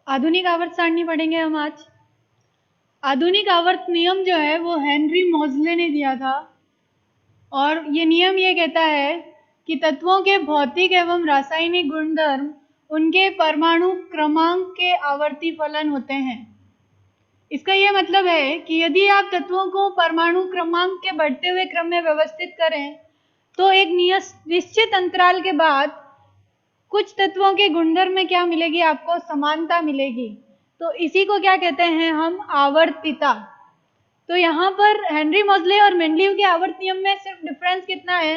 आधुनिक आवर्त सारणी पढ़ेंगे हम आज। आधुनिक आवर्त नियम जो है वो हेनरी मोज़ले ने दिया था और ये नियम ये कहता है कि तत्वों के भौतिक एवं रासायनिक गुणधर्म उनके परमाणु क्रमांक के आवर्ती फलन होते हैं। इसका ये मतलब है कि यदि आप तत्वों को परमाणु क्रमांक के बढ़ते हुए क्रम में व्यवस्थित करें तो एक निश्चित अंतराल के बाद कुछ तत्वों के गुणधर्म में क्या मिलेगी, आपको समानता मिलेगी। तो इसी को क्या कहते हैं हम, आवर्तिता। तो यहाँ पर हेनरी मोज़ले और मेंडलीव के आवर्त नियम में सिर्फ डिफरेंस कितना है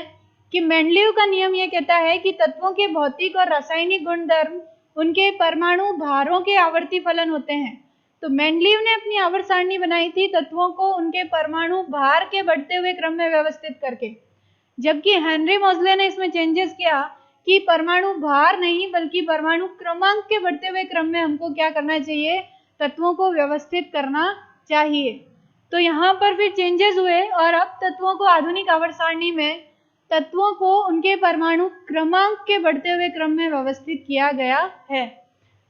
कि मेंडलीव का नियम ये कहता है कि तत्वों के भौतिक और रासायनिक गुणधर्म उनके परमाणु भारों के आवर्ती फलन होते हैं। तो मेंडलीव ने अपनी आवर्त सारणी बनाई थी तत्वों को उनके परमाणु भार के बढ़ते हुए क्रम में व्यवस्थित करके, जबकि हेनरी मोज़ले ने इसमें चेंजेस किया कि परमाणु भार नहीं बल्कि परमाणु क्रमांक के बढ़ते हुए क्रम में हमको क्या करना चाहिए, तत्वों को व्यवस्थित करना चाहिए। तो यहाँ पर फिर चेंजेस हुए और अब तत्वों को आधुनिक आवर्त सारणी में तत्वों को उनके परमाणु क्रमांक के बढ़ते हुए क्रम में व्यवस्थित किया गया है।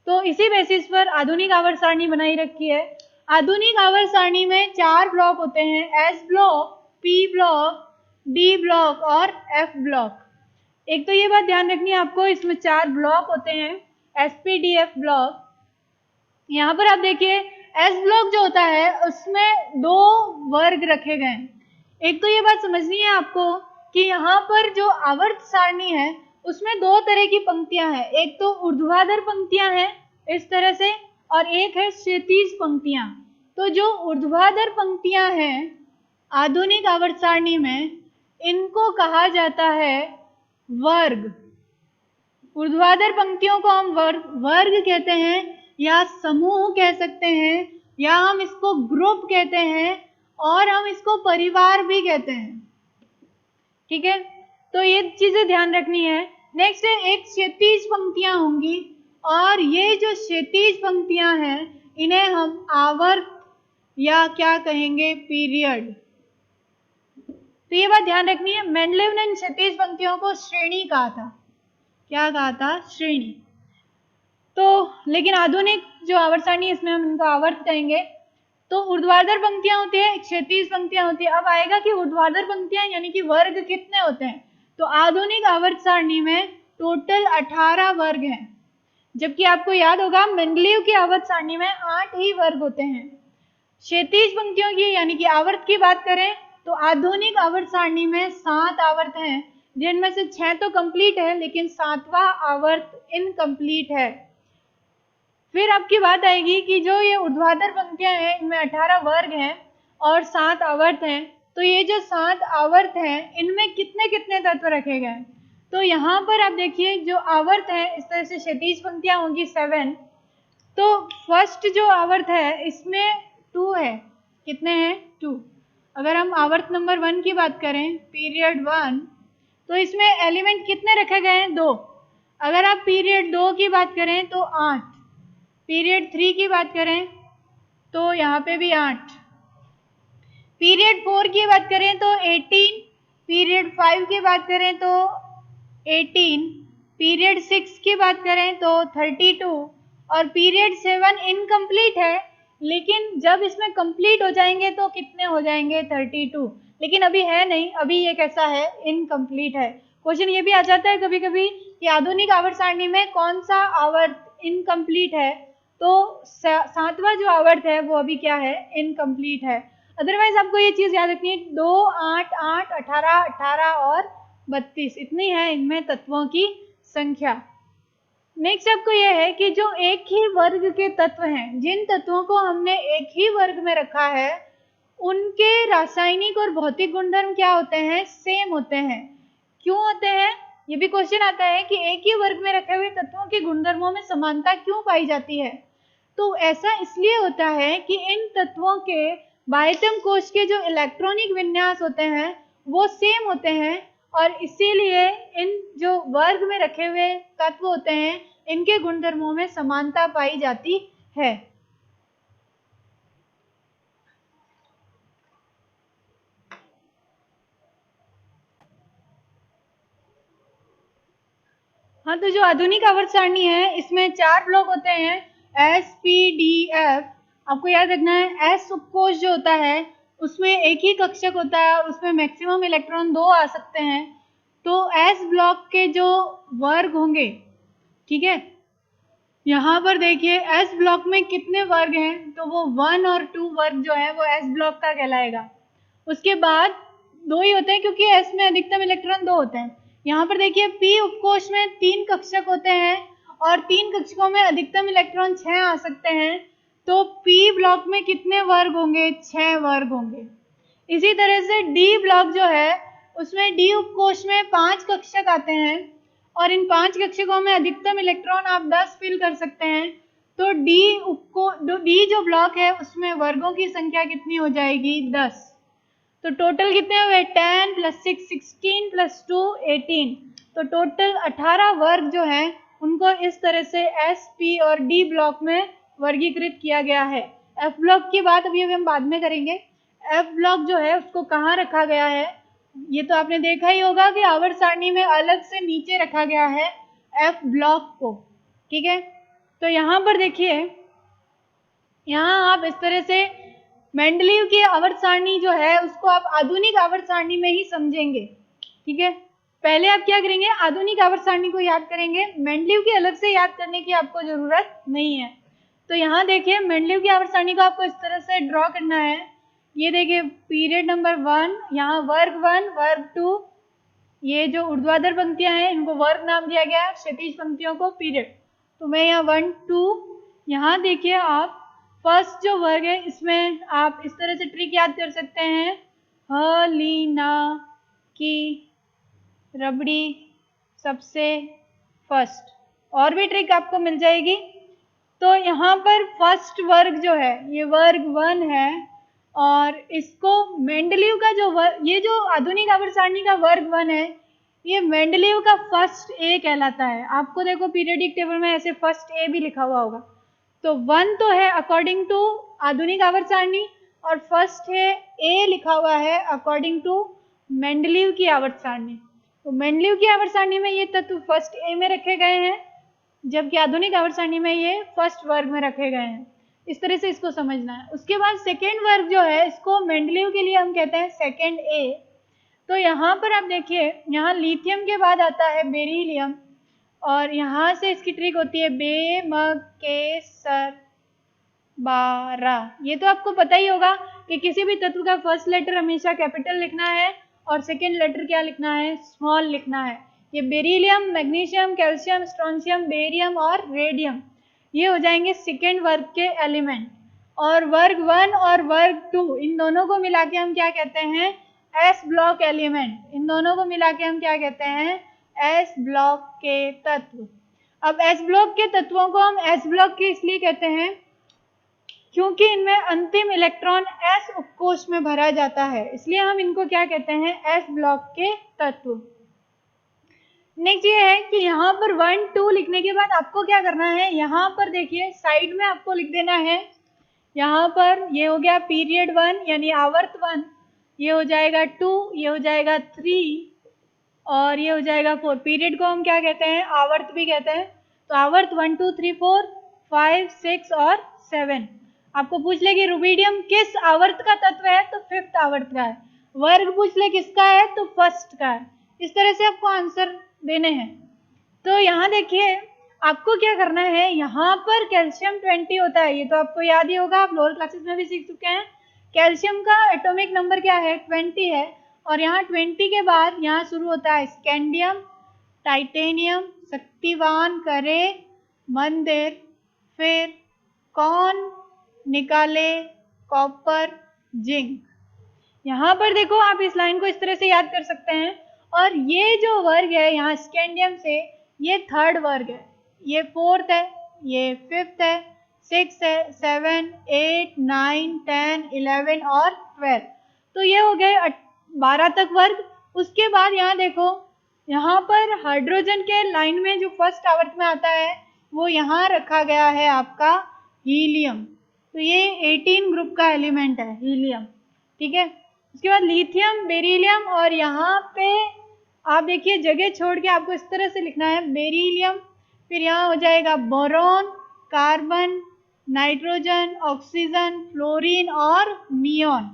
तो इसी बेसिस पर आधुनिक आवर्त सारणी बनाई रखी है। आधुनिक आवर्त सारणी में 4 ब्लॉक होते हैं, S block, P block, D block और एफ ब्लॉक। एक तो ये बात ध्यान रखनी है आपको, इसमें 4 ब्लॉक होते हैं, एसपीडीएफ ब्लॉक। यहाँ पर आप देखिए एस ब्लॉक जो होता है उसमें 2 वर्ग रखे गए हैं। एक तो ये बात समझनी है आपको कि यहाँ पर जो आवर्त सारणी है उसमें 2 तरह की पंक्तियां हैं, एक तो ऊर्ध्वाधर पंक्तियां हैं इस तरह से और एक है क्षैतिज पंक्तियां। तो जो ऊर्ध्वाधर पंक्तियां हैं आधुनिक आवर्त सारणी में इनको कहा जाता है वर्ग। ऊर्ध्वाधर पंक्तियों को हम वर्ग कहते हैं या समूह कह सकते हैं या हम इसको ग्रुप कहते हैं और हम इसको परिवार भी कहते हैं। ठीक है, तो ये चीजें ध्यान रखनी है। नेक्स्ट है एक क्षैतिज पंक्तियां होंगी और ये जो क्षैतिज पंक्तियां हैं इन्हें हम आवर्त या क्या कहेंगे, पीरियड। तो ये बात ध्यान रखनी है, मेंडलीव ने इन क्षैतिज पंक्तियों को श्रेणी कहा था। क्या कहा था, श्रेणी। तो लेकिन आधुनिक जो आवर्त सारणी इसमें हम इनको आवर्त कहेंगे। तो ऊर्ध्वाधर पंक्तियां होती है, क्षैतिज पंक्तियां होती है। अब आएगा कि ऊर्ध्वाधर पंक्तियां यानी कि वर्ग कितने होते हैं। तो आधुनिक आवर्त सारणी में टोटल 18 वर्ग हैं, जबकि आपको याद होगा मेंडलीव की आवर्त सारणी में 8 ही वर्ग होते हैं। क्षैतिज पंक्तियों की यानी कि आवर्त की बात करें तो आधुनिक आवर्त सारणी में 7 आवर्त हैं, जिनमें से 6 तो कंप्लीट है लेकिन 7वां आवर्त इनकम्प्लीट है। फिर आपकी बात आएगी कि जो ये ऊर्ध्वाधर पंक्तियां हैं इनमें 18 वर्ग हैं और 7 आवर्त हैं। तो ये जो 7 आवर्त हैं इनमें कितने कितने तत्व रखे गए। तो यहाँ पर आप देखिए जो आवर्त है इस तरह से क्षैतिज पंक्तियां होंगी 7। तो फर्स्ट जो आवर्त है इसमें 2 है, कितने हैं, 2। अगर हम आवर्त नंबर 1 की बात करें, पीरियड 1, तो इसमें एलिमेंट कितने रखे गए हैं, 2। अगर आप पीरियड 2 की बात करें तो 8, पीरियड 3 की बात करें तो यहाँ पे भी 8, पीरियड 4 की बात करें तो 18, पीरियड 5 की बात करें तो 18, पीरियड 6 की बात करें तो 32 और पीरियड 7 इनकम्प्लीट है, लेकिन जब इसमें कंप्लीट हो जाएंगे तो कितने हो जाएंगे, 32। लेकिन अभी है नहीं, अभी ये कैसा है, इनकम्प्लीट है। क्वेश्चन ये भी आ जाता है कभी कभी कि आधुनिक आवर्त सारणी में कौन सा आवर्त इनकम्प्लीट है। तो 7वां जो आवर्त है वो अभी क्या है, इनकम्प्लीट है। अदरवाइज आपको ये चीज याद रखनी है, 2, 8, 8, 18, 18 और 32 इतनी है इनमें तत्वों की संख्या। नेक्स्ट आपको यह है कि जो एक ही वर्ग के तत्व हैं, जिन तत्वों को हमने एक ही वर्ग में रखा है उनके रासायनिक और भौतिक गुणधर्म क्या होते हैं, सेम होते हैं। क्यों होते हैं, ये भी क्वेश्चन आता है कि एक ही वर्ग में रखे हुए तत्वों के गुणधर्मों में समानता क्यों पाई जाती है। तो ऐसा इसलिए होता है कि इन तत्वों के बाह्यतम कोश के जो इलेक्ट्रॉनिक विन्यास होते हैं वो सेम होते हैं और इसीलिए इन जो वर्ग में रखे हुए तत्व होते हैं इनके गुणधर्मों में समानता पाई जाती है। हाँ, तो जो आधुनिक आवर्त सारणी है इसमें 4 ब्लॉक होते हैं, sp-d-f, आपको याद रखना है s उपकोष जो होता है उसमें एक ही कक्षक होता है और उसमें मैक्सिमम इलेक्ट्रॉन 2 आ सकते हैं। तो s ब्लॉक के जो वर्ग होंगे, ठीक है, यहाँ पर देखिए s ब्लॉक में कितने वर्ग हैं, तो वो 1 और 2 वर्ग जो है वो s ब्लॉक का कहलाएगा। उसके बाद 2 ही होते हैं क्योंकि s में अधिकतम इलेक्ट्रॉन 2 होते हैं। यहाँ पर देखिए p उपकोष में 3 कक्षक होते हैं और 3 कक्षकों में अधिकतम इलेक्ट्रॉन 6 आ सकते हैं। तो p ब्लॉक में कितने वर्ग होंगे? 6 वर्ग होंगे। इसी तरह से d ब्लॉक जो है उसमें d उपकोष में 5 कक्षक आते हैं और इन 5 कक्षकों में अधिकतम इलेक्ट्रॉन आप 10 फिल कर सकते हैं। तो d जो ब्लॉक है उसमें वर्गों की संख्या कितनी हो जाएगी? 10। तो टोटल कितने हुए? 10 + 6 16 + 2 18। तो टोटल 18 वर्ग जो हैं उनको इस तरह से S, P और D ब्लॉक में वर्गीकृत किया गया है। F ब्लॉक की बात अभी हम बाद में करेंगे। F ब्लॉक जो है उसको कहाँ रखा गया है? ये तो आपने देखा ही होगा कि आवर्त सारणी में अलग से नीचे रखा गया है F ब्लॉक को, ठीक है। तो यहाँ पर देखिए, यहाँ आप इस तरह से मेंडलीव की आवर्त सारणी जो है उसको आप आधुनिक आवर्त सारणी में ही समझेंगे, ठीक है। पहले आप क्या करेंगे? आधुनिक आवर्त सारणी को याद करेंगे, मेंडलीव की अलग से याद करने की आपको जरूरत नहीं है। तो यहाँ देखिए मेंडलीव की आवर्त सारणी को आपको इस तरह से ड्रॉ करना है। ये देखिए पीरियड नंबर 1, यहाँ वर्ग 1, वर्ग 2, ये जो ऊर्ध्वाधर पंक्तियां हैं इनको वर्ग नाम दिया गया है, क्षैतिज पंक्तियों को पीरियड। तो मैं यहाँ 1 2, यहाँ देखिए आप फर्स्ट जो वर्ग है इसमें आप इस तरह से ट्रिक याद कर सकते हैं, ह ली ना की रबड़ी सबसे फर्स्ट, और भी ट्रिक आपको मिल जाएगी। तो यहाँ पर फर्स्ट वर्ग जो है ये वर्ग 1 है और इसको मेंडलीव का जो वर्ग, ये जो आधुनिक आवर्त सारणी का वर्ग 1 है ये मेंडलीव का फर्स्ट ए कहलाता है। आपको देखो पीरियडिक टेबल में ऐसे फर्स्ट ए भी लिखा हुआ होगा। तो 1 तो है अकॉर्डिंग टू आधुनिक आवर्त सारणी और फर्स्ट है ए लिखा हुआ है अकॉर्डिंग टू मेंडलीव की आवर्त सारणी। तो मेंडलीव की आवर्त सारणी में ये तत्व फर्स्ट ए में रखे गए हैं जबकि आधुनिक आवर्त सारणी में ये फर्स्ट वर्ग में रखे गए हैं। इस तरह से इसको समझना है। उसके बाद सेकेंड वर्ग जो है इसको मेंडलीव के लिए हम कहते हैं सेकेंड ए। तो यहाँ पर आप देखिए, यहाँ लिथियम के बाद आता है बेरिलियम और यहाँ से इसकी ट्रिक होती है बे म के सर बारा। ये तो आपको पता ही होगा कि किसी भी तत्व का फर्स्ट लेटर हमेशा कैपिटल लिखना है और सेकेंड लेटर क्या लिखना है? स्मॉल लिखना है। ये beryllium, magnesium, calcium, strontium, barium और रेडियम ये हो जाएंगे सेकेंड वर्ग के एलिमेंट। और वर्ग 1 और वर्ग 2 इन दोनों को मिला के हम क्या कहते हैं? S block element. इन दोनों को मिला के हम क्या कहते हैं? एस ब्लॉक के तत्व। अब एस ब्लॉक के तत्वों को हम एस ब्लॉक के इसलिए कहते हैं क्योंकि इनमें अंतिम इलेक्ट्रॉन एस उपकोष में भरा जाता है, इसलिए हम इनको क्या कहते हैं? एस ब्लॉक के तत्व। नेक्स्ट ये है कि यहाँ पर 1 2 लिखने के बाद आपको क्या करना है? यहाँ पर देखिए साइड में आपको लिख देना है, यहाँ पर ये हो गया पीरियड 1 यानी आवर्त 1, ये हो जाएगा 2, ये हो जाएगा 3 और ये हो जाएगा 4। पीरियड को हम क्या कहते हैं? आवर्त भी कहते हैं। तो आवर्त 1 2 3 4 5 6 और 7। आपको पूछ ले कि रुबिडियम किस आवर्त का तत्व है? तो 5th आवर्त का है। वर्ग पूछ ले किसका है? तो फर्स्ट का है। इस तरह से आपको आंसर देने हैं। तो यहाँ देखिए आपको क्या करना है, यहाँ पर कैल्शियम 20 होता है, ये तो आपको याद ही होगा, आप लोअर क्लासेस में भी सीख चुके हैं। कैल्शियम का एटॉमिक नंबर क्या है? 20 है और यहाँ 20 के बाद यहाँ शुरू होता है स्कैंडियम, टाइटेनियम, शक्तिवान, करे, मंदिर, फिर कौन, निकाले, कॉपर, जिंक। यहाँ पर देखो आप इस लाइन को इस तरह से याद कर सकते हैं। और ये जो वर्ग है यहाँ स्कैंडियम से, ये 3rd वर्ग है, ये 4th है, ये 5th है, 6 है, 7 8 9 10 11 और 12। तो ये हो गए 12 तक वर्ग। उसके बाद यहाँ देखो, यहाँ पर हाइड्रोजन के लाइन में जो फर्स्ट आवर्त में आता है वो यहाँ रखा गया है आपका हीलियम। तो ये 18 ग्रुप का एलिमेंट है हीलियम, ठीक है। उसके बाद लिथियम, बेरिलियम और यहाँ पे आप देखिए जगह छोड़ के आपको इस तरह से लिखना है बेरिलियम, फिर यहाँ हो जाएगा boron, carbon, nitrogen, oxygen, fluorine और नियॉन।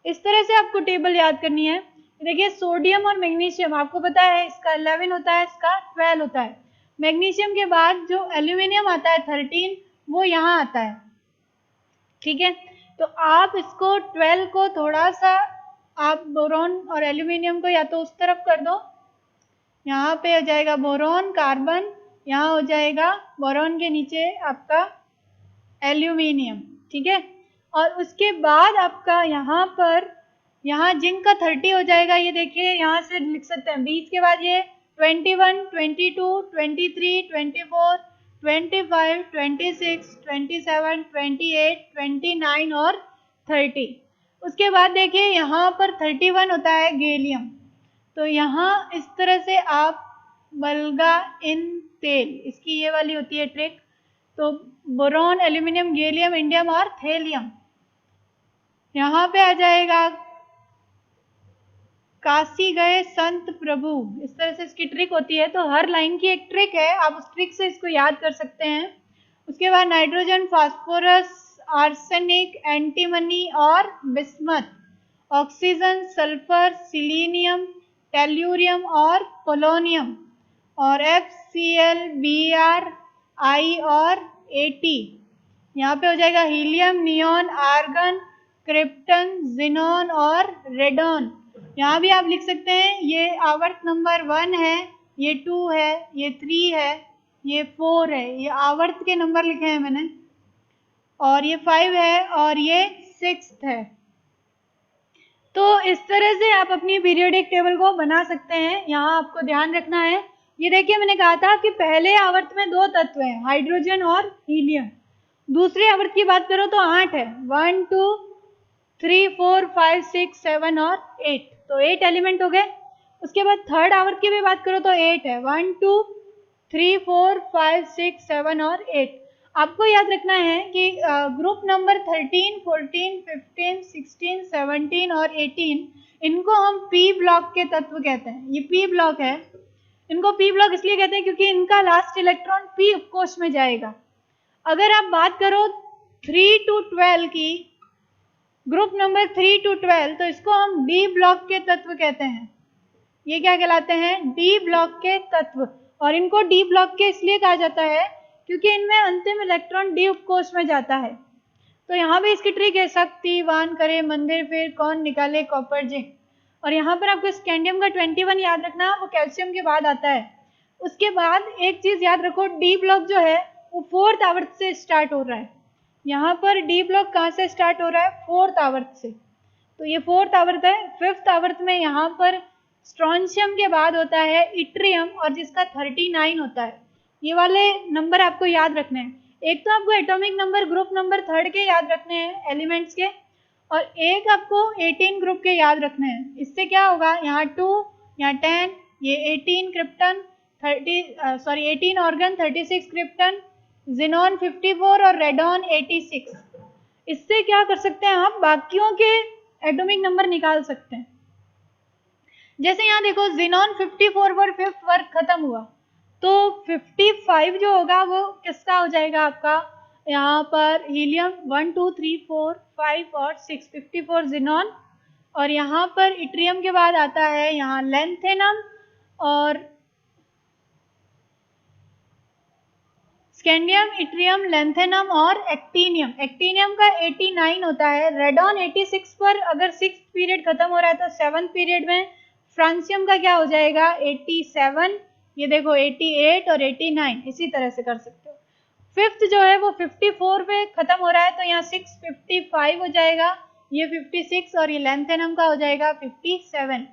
इस तरह से आपको टेबल याद करनी है। देखिए सोडियम और मैग्नीशियम आपको पता है इसका 11 होता है, इसका 12 होता है। मैग्नीशियम के बाद जो एल्यूमिनियम आता है 13, वो यहाँ आता है, ठीक है। तो आप इसको 12 को थोड़ा सा आप बोरॉन और एल्यूमिनियम को या तो उस तरफ कर दो, यहाँ पे हो जाएगा बोरॉन कार्बन, यहाँ हो जाएगा बोरॉन के नीचे आपका एल्यूमिनियम, ठीक है। और उसके बाद आपका यहाँ पर यहाँ जिंक का 30 हो जाएगा। ये देखिए यहाँ से लिख सकते हैं 20 के बाद ये 21, 22, 23, 24, 25, 26, 27, 28, 29 और 30। उसके बाद देखिए यहाँ पर 31 होता है गैलियम। तो यहाँ इस तरह से आप बल्गा इन तेल, इसकी ये वाली होती है ट्रिक। तो बोरॉन, एल्यूमिनियम, गैलियम, इंडियम और थेलियम। यहाँ पे आ जाएगा काशी गए संत प्रभु। इस तरह से इसकी ट्रिक होती है। तो हर लाइन की एक ट्रिक है, आप उस ट्रिक से इसको याद कर सकते हैं। उसके बाद नाइट्रोजन, फास्फोरस, आर्सेनिक, एंटीमनी और bismuth, oxygen, sulphur, selenium, tellurium और पोलोनियम, और FCl, Br, I और At। यहाँ पे हो जाएगा helium, neon, argon, krypton, xenon और रेडॉन। यहाँ भी आप लिख सकते हैं ये आवर्त नंबर 1 है, ये 2 है, ये 3 है, ये 4 है, ये आवर्त के नंबर लिखे हैं मैंने, और ये 5 है और ये 6 है। तो इस तरह से आप अपनी पीरियोडिक टेबल को बना सकते हैं। यहाँ आपको ध्यान रखना है, ये देखिए मैंने कहा था कि पहले आवर्त में 2 तत्व हैं, हाइड्रोजन और हीलियम। दूसरे आवर्त की बात करो तो 8 है, 1, 2, 3, 4, 5, 6, 7 और 8। तो 8 एलिमेंट हो गए। उसके बाद थर्ड आवर्त की भी बात करो तो 8 है, 1, 2, 3, 4, 5, 6, 7 और 8। आपको याद रखना है कि ग्रुप नंबर 13, 14, 15, 16, 17 और 18, इनको हम पी ब्लॉक के तत्व कहते हैं। ये पी ब्लॉक है। इनको पी ब्लॉक इसलिए कहते हैं क्योंकि इनका लास्ट इलेक्ट्रॉन पी उपकोष में जाएगा। अगर आप बात करो 3 to 12 की, ग्रुप नंबर 3 to 12, तो इसको हम डी ब्लॉक के तत्व कहते हैं। ये क्या कहलाते हैं? डी ब्लॉक के तत्व। और इनको डी ब्लॉक के इसलिए कहा जाता है क्योंकि इनमें अंतिम इलेक्ट्रॉन डी उपकोष में जाता है। तो यहाँ भी इसकी ट्रिक है, शक्तिवान करे मंदिर फिर कौन निकाले कॉपर जिंक। और यहाँ पर आपको स्कैंडियम का 21 याद रखना, वो कैल्शियम के बाद आता है। उसके बाद एक चीज याद रखो, डी ब्लॉक जो है वो 4th आवर्त से स्टार्ट हो रहा है। यहाँ पर डी ब्लॉक कहाँ से स्टार्ट हो रहा है? 4th आवर्त से। तो ये 4th आवर्त है। 5th आवर्त में यहाँ पर स्ट्रॉन्शियम के बाद होता है इट्रियम, और जिसका 39 होता है। ये वाले नंबर आपको याद रखने हैं। एक तो आपको एटॉमिक नंबर ग्रुप नंबर 3 के याद रखने हैं एलिमेंट्स के, और एक आपको 18 ग्रुप के याद रखने हैं। इससे क्या होगा, यहाँ 2, यहाँ 10, ये 18 क्रिप्टन, 18 ऑर्गन, 36 क्रिप्टन, जिनॉन 54 और रेडॉन 86। इससे क्या कर सकते हैं, आप बाकियों के एटॉमिक नंबर निकाल सकते हैं। जैसे यहाँ देखो जिनॉन 54 पर 5th वर्क खत्म हुआ, तो 55 जो होगा वो किसका हो जाएगा आपका? यहाँ पर हीलियम 1, 2, 3, 4, 5 और 6, 54 जिनॉन। और यहाँ पर इट्रियम के बाद आता है यहाँ लैंथेनम और स्कैंडियम, इट्रियम, लैंथेनम और एक्टिनियम। एक्टिनियम का 89 होता है। रेडॉन 86 पर अगर 6th पीरियड खत्म हो रहा है तो 7th पीरियड में फ्रांसियम का क्या हो जाएगा? 87, ये देखो 88 और 89, इसी तरह से कर सकते हो। 5th जो है वो 54 पे खत्म हो रहा है, तो यहाँ 6 55 हो जाएगा, ये 56 और ये लैंथेनम का हो जाएगा 57।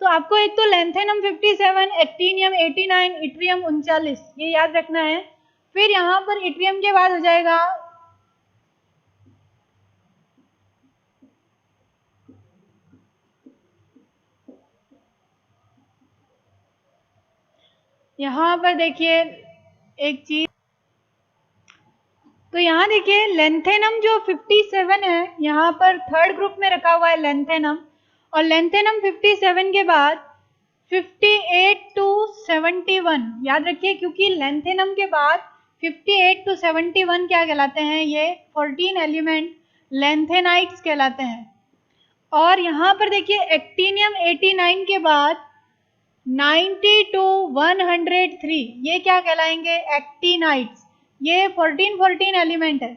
तो आपको एक तो लैंथेनम 57, एक्टिनियम 89, इट्रियम 39, ये याद रखना है। फिर यहाँ पर इट्रियम के बाद हो जाएगा यहाँ पर देखिए एक चीज, तो यहाँ देखिए लैंथेनम जो 57 है, यहाँ पर 3rd ग्रुप में रखा हुआ है लैंथेनम। और लैंथेनम 57 के बाद 58 to 71 याद रखिए, क्योंकि लैंथेनम के बाद 58 to 71 क्या कहलाते हैं? ये 14 एलिमेंट लेंथेनाइट्स कहलाते हैं। और यहाँ पर देखिए एक्टिनियम 89 के बाद 90 to 103 ये क्या कहलाएंगे? एक्टिनाइट्स। ये 14 एलिमेंट है,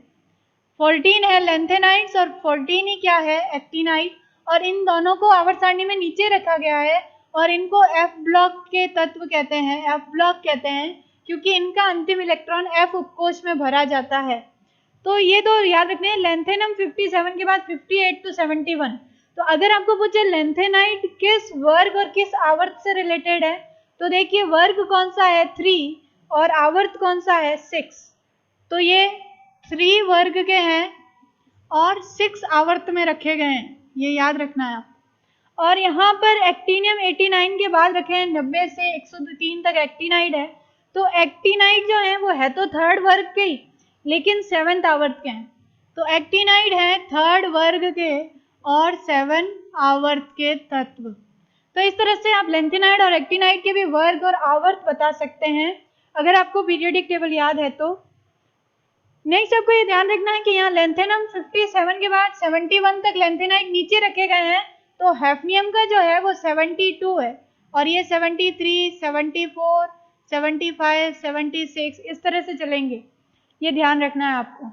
14 है लेंथेनाइट्स और 14 ही क्या है? एक्टिनाइट। और इन दोनों को आवर्त सारणी में नीचे रखा गया है और इनको F ब्लॉक के तत्व कहते हैं, F ब्लॉक कहते हैं, क्योंकि इनका अंतिम इलेक्ट्रॉन F उपकोष में भरा जाता है। तो ये तो याद रखने हैं। लेंथेनम 57 के बाद 58 to 71। तो अगर आपको पूछे लेंथेनाइट किस वर्ग और किस आवर्त से रिलेटेड है, तो देखिए वर्ग कौन सा है? 3 और आवर्त कौन सा है? 6। तो ये 3 वर्ग के हैं और 6 आवर्त में रखे गए हैं, ये याद रखना है आप। और यहाँ पर एक्टिनियम 89 के बाद रखे हैं 90 से 103 तक एक्टिनाइट है। तो एक्टिनाइट जो है वो है तो थर्ड वर्ग के ही, लेकिन 7th आवर्त के हैं। तो एक्टिनाइट है थर्ड वर्ग के और 7 आवर्त के तत्व। तो इस तरह से आप लेंथेनाइट और एक्टिनाइट के भी वर्ग और आवर्त बता सकते हैं, अगर आपको पीरियोडिक टेबल याद है तो। नेक्स्ट आपको ये ध्यान रखना है कि यहाँ लेंथेनम 57 के बाद 71 तक लेंथेनाइट नीचे रखे गए हैं। तो हैफनियम का जो है वो 72 है और ये 73, 74, 75, 76 इस तरह से चलेंगे, ये ध्यान रखना है आपको।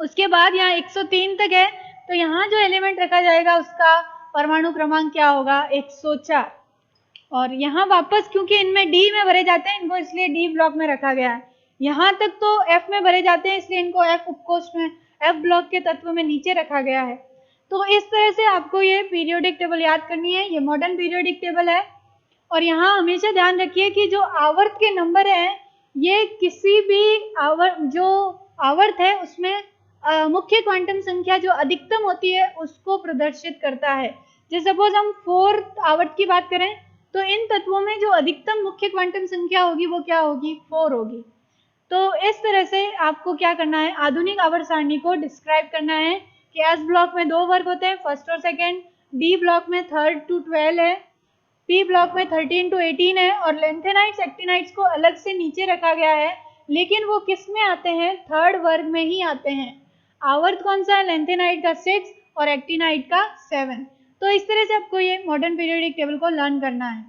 उसके बाद यहाँ 103 तक है, तो यहाँ जो एलिमेंट रखा जाएगा उसका परमाणु क्रमांक क्या होगा? 104। और यहाँ वापस क्योंकि इनमें डी में भरे जाते हैं, इनको इसलिए डी ब्लॉक में रखा गया है। यहाँ तक तो एफ में भरे जाते हैं, इसलिए इनको एफ उपकोष में, एफ ब्लॉक के तत्व में नीचे रखा गया है। तो इस तरह से आपको ये पीरियोडिक टेबल याद करनी है। ये मॉडर्न पीरियोडिक टेबल है। और यहाँ हमेशा ध्यान रखिए कि जो आवर्त के नंबर हैं, ये किसी भी आवर्त है उसमें मुख्य क्वांटम संख्या जो अधिकतम होती है उसको प्रदर्शित करता है। जैसे सपोज हम 4th आवर्त की बात करें, तो इन तत्वों में जो अधिकतम मुख्य क्वांटम संख्या होगी वो क्या होगी? 4 होगी। तो इस तरह से आपको क्या करना है? आधुनिक आवर्त सारणी को डिस्क्राइब करना है कि एस ब्लॉक में 2 वर्ग होते हैं, फर्स्ट और सेकेंड। डी ब्लॉक में 3rd to 12 है, पी ब्लॉक में 13 to 18 है। और लेंथेनाइट्स एक्टिनाइट्स को अलग से नीचे रखा गया है, लेकिन वो किस में आते हैं? 3rd वर्ग में ही आते हैं। आवर्त कौन सा है? लेंथेनाइट का 6 और एक्टिनाइट का 7। तो इस तरह से आपको ये मॉडर्न पीरियोडिक टेबल को लर्न करना है।